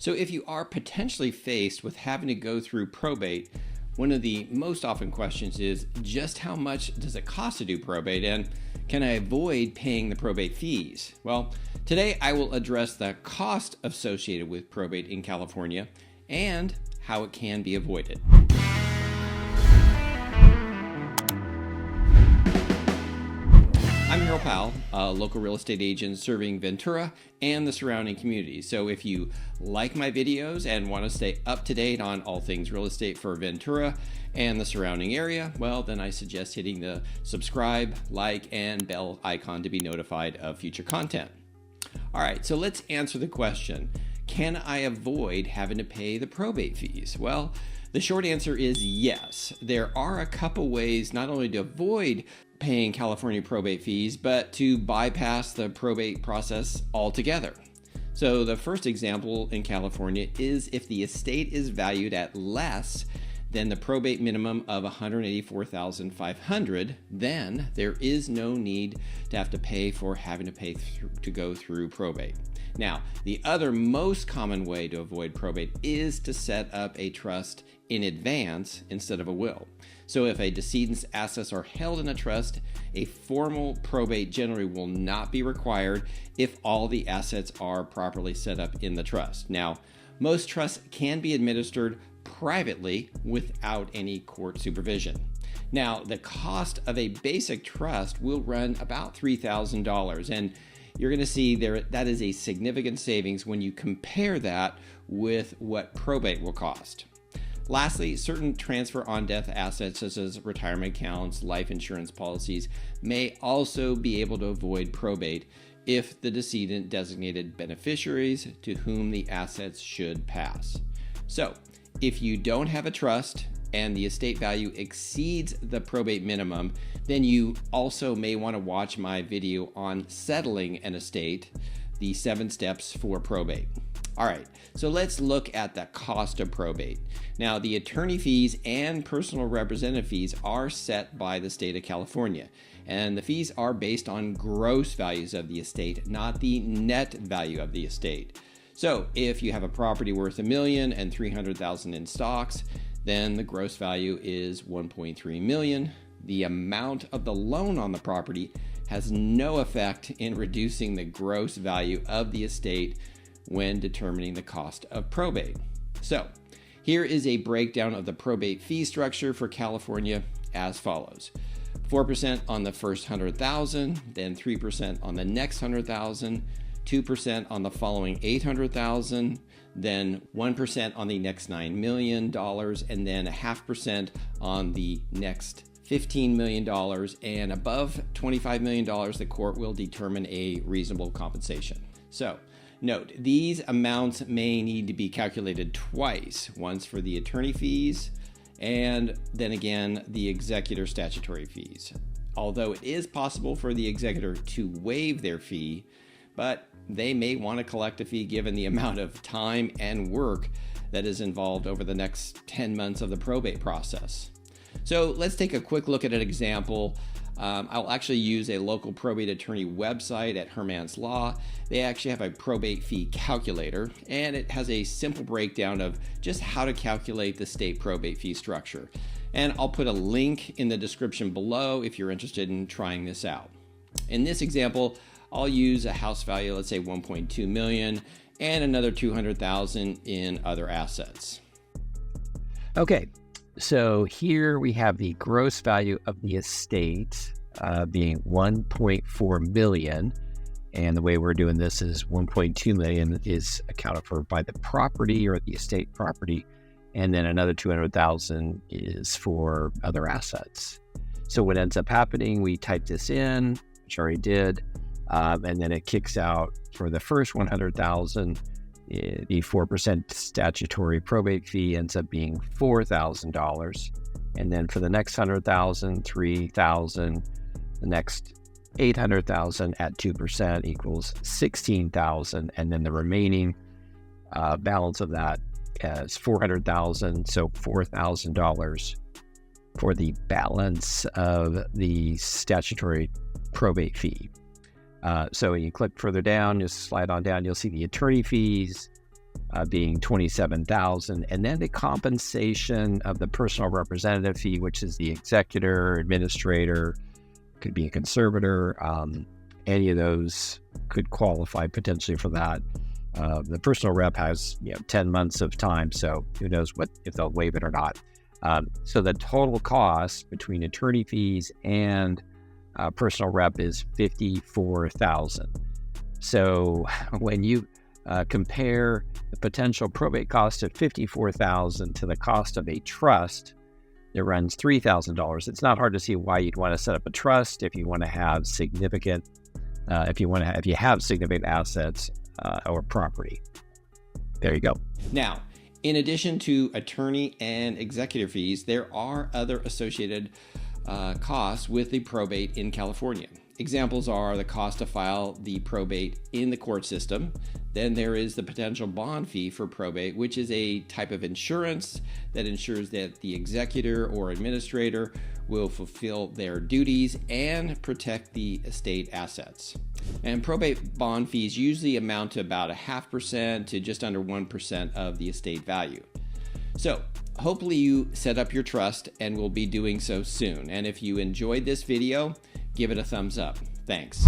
So if you are potentially faced with having to go through probate, one of the most often questions is just how much does it cost to do probate, and can I avoid paying the probate fees? Well, today I will address the cost associated with probate in California and how it can be avoided. I'm Harold Powell, a local real estate agent serving Ventura and the surrounding community. So if you like my videos and want to stay up to date on all things real estate for Ventura and the surrounding area, well, then I suggest hitting the subscribe, like, and bell icon to be notified of future content. All right, so let's answer the question, can I avoid having to pay the probate fees? Well, the short answer is yes. There are a couple ways not only to avoid paying California probate fees, but to bypass the probate process altogether. So the first example in California is if the estate is valued at less than the probate minimum of $184,500, then there is no need to have to pay for having to pay to go through probate. Now, the other most common way to avoid probate is to set up a trust in advance instead of a will. So if a decedent's assets are held in a trust, a formal probate generally will not be required if all the assets are properly set up in the trust. Now, most trusts can be administered privately without any court supervision. Now, the cost of a basic trust will run about $3,000, and you're going to see that is a significant savings when you compare that with what probate will cost. Lastly, certain transfer on death assets such as retirement accounts, life insurance policies may also be able to avoid probate if the decedent designated beneficiaries to whom the assets should pass. So, if you don't have a trust and the estate value exceeds the probate minimum, then you also may want to watch my video on settling an estate, the 7 steps for probate. All right, so let's look at the cost of probate. Now, the attorney fees and personal representative fees are set by the state of California, and the fees are based on gross values of the estate, not the net value of the estate. So if you have a property worth $1 million and $300,000 in stocks, then the gross value is $1.3 million. The amount of the loan on the property has no effect in reducing the gross value of the estate when determining the cost of probate. So here is a breakdown of the probate fee structure for California as follows. 4% on the first $100,000, then 3% on the next $100,000, 2% on the following $800,000, then 1% on the next $9 million, and then 0.5% on the next $15 million, and above $25 million, the court will determine a reasonable compensation. So, note, these amounts may need to be calculated twice, once for the attorney fees and then again the executor statutory fees. Although it is possible for the executor to waive their fee, but they may want to collect a fee given the amount of time and work that is involved over the next 10 months of the probate process. So let's take a quick look at an example. I'll actually use a local probate attorney website at Herman's Law. They actually have a probate fee calculator, and it has a simple breakdown of just how to calculate the state probate fee structure. And I'll put a link in the description below if you're interested in trying this out. In this example, I'll use a house value, let's say 1.2 million, and another 200,000 in other assets. Okay, so here we have the gross value of the estate being 1.4 million. And the way we're doing this is 1.2 million is accounted for by the property or the estate property. And then another 200,000 is for other assets. So what ends up happening, we type this in, which I already did. And then it kicks out for the first 100,000, the 4% statutory probate fee ends up being $4,000. And then for the next 100,000, 3,000, the next 800,000 at 2% equals 16,000. And then the remaining balance of that is 400,000. So $4,000 for the balance of the statutory probate fee. So you click further down, just slide on down, you'll see the attorney fees, being $27,000, and then the compensation of the personal representative fee, which is the executor, administrator, could be a conservator. Any of those could qualify potentially for that. The personal rep has 10 months of time, so who knows if they'll waive it or not. So the total cost between attorney fees and personal rep is $54,000. So when you compare the potential probate cost of $54,000 to the cost of a trust that runs $3,000, it's not hard to see why you'd want to set up a trust if you want to have significant, if you have significant assets or property. There you go. Now, in addition to attorney and executor fees, there are other associated costs with the probate in California. Examples are the cost to file the probate in the court system. Then there is the potential bond fee for probate, which is a type of insurance that ensures that the executor or administrator will fulfill their duties and protect the estate assets. And probate bond fees usually amount to about 0.5% to just under 1% of the estate value. So hopefully you set up your trust and will be doing so soon. And if you enjoyed this video, give it a thumbs up. Thanks.